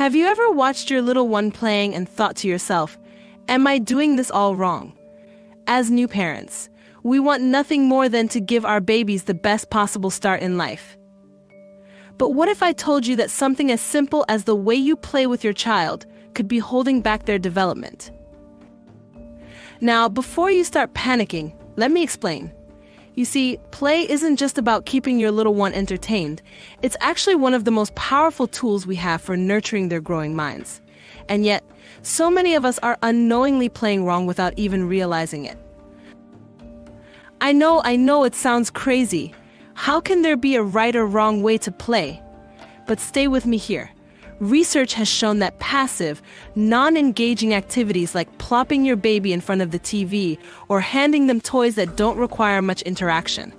Have you ever watched your little one playing and thought to yourself, am I doing this all wrong? As new parents, we want nothing more than to give our babies the best possible start in life. But what if I told you that something as simple as the way you play with your child could be holding back their development? Now, before you start panicking, let me explain. You see, play isn't just about keeping your little one entertained. It's actually one of the most powerful tools we have for nurturing their growing minds. And yet, so many of us are unknowingly playing wrong without even realizing it. I know it sounds crazy. How can there be a right or wrong way to play? But stay with me here. Research has shown that passive, non-engaging activities like plopping your baby in front of the TV or handing them toys that don't require much interaction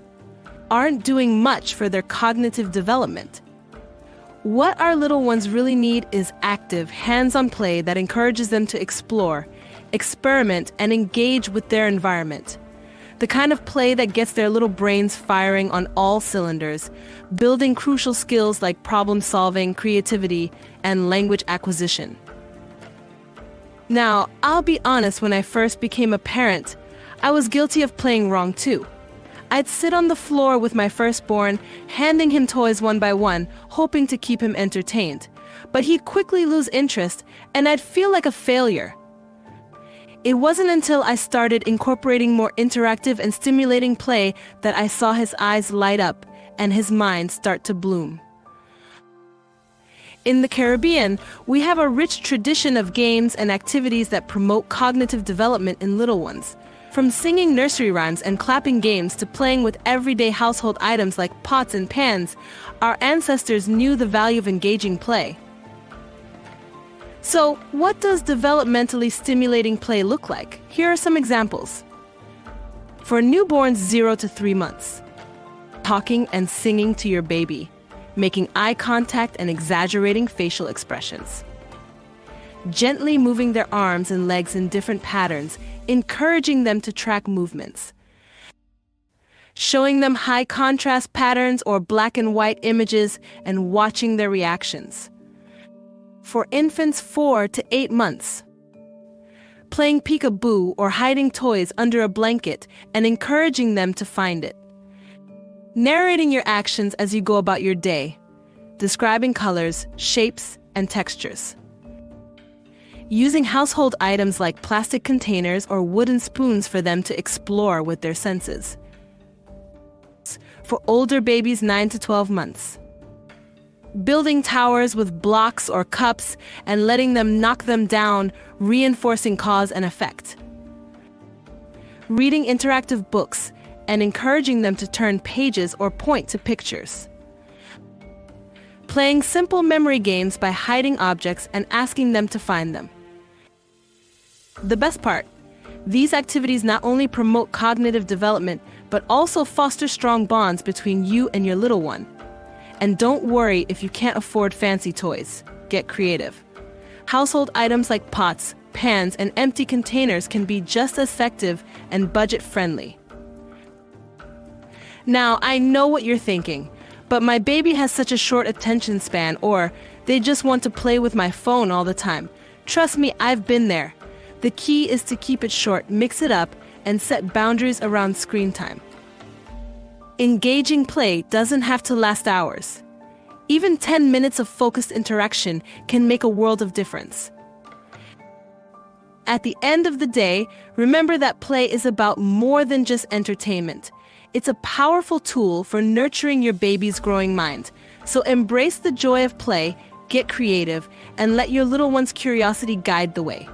aren't doing much for their cognitive development. What our little ones really need is active, hands-on play that encourages them to explore, experiment, and engage with their environment. The kind of play that gets their little brains firing on all cylinders, building crucial skills like problem-solving, creativity, and language acquisition. Now, I'll be honest, when I first became a parent, I was guilty of playing wrong too. I'd sit on the floor with my firstborn, handing him toys one by one, hoping to keep him entertained. But he'd quickly lose interest, and I'd feel like a failure. It wasn't until I started incorporating more interactive and stimulating play that I saw his eyes light up and his mind start to bloom. In the Caribbean, we have a rich tradition of games and activities that promote cognitive development in little ones. From singing nursery rhymes and clapping games to playing with everyday household items like pots and pans, our ancestors knew the value of engaging play. So, what does developmentally stimulating play look like? Here are some examples. For newborns 0 to 3 months, talking and singing to your baby, making eye contact and exaggerating facial expressions. Gently moving their arms and legs in different patterns, encouraging them to track movements. Showing them high contrast patterns or black and white images and watching their reactions. For infants 4 to 8 months, playing peekaboo or hiding toys under a blanket and encouraging them to find it. Narrating your actions as you go about your day, describing colors, shapes, and textures. Using household items like plastic containers or wooden spoons for them to explore with their senses. For older babies 9 to 12 months, building towers with blocks or cups and letting them knock them down, reinforcing cause and effect. Reading interactive books and encouraging them to turn pages or point to pictures. Playing simple memory games by hiding objects and asking them to find them. The best part, these activities not only promote cognitive development, but also foster strong bonds between you and your little one. And don't worry if you can't afford fancy toys. Get creative. Household items like pots, pans, and empty containers can be just as effective and budget-friendly. Now, I know what you're thinking, but my baby has such a short attention span, or they just want to play with my phone all the time. Trust me, I've been there. The key is to keep it short, mix it up, and set boundaries around screen time. Engaging play doesn't have to last hours. Even 10 minutes of focused interaction can make a world of difference. At the end of the day, remember that play is about more than just entertainment. It's a powerful tool for nurturing your baby's growing mind. So embrace the joy of play, get creative, and let your little one's curiosity guide the way.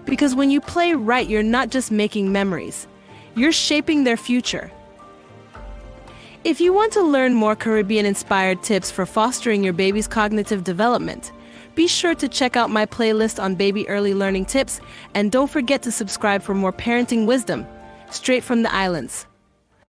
Because when you play right, you're not just making memories, you're shaping their future. If you want to learn more Caribbean-inspired tips for fostering your baby's cognitive development, be sure to check out my playlist on baby early learning tips, and don't forget to subscribe for more parenting wisdom straight from the islands.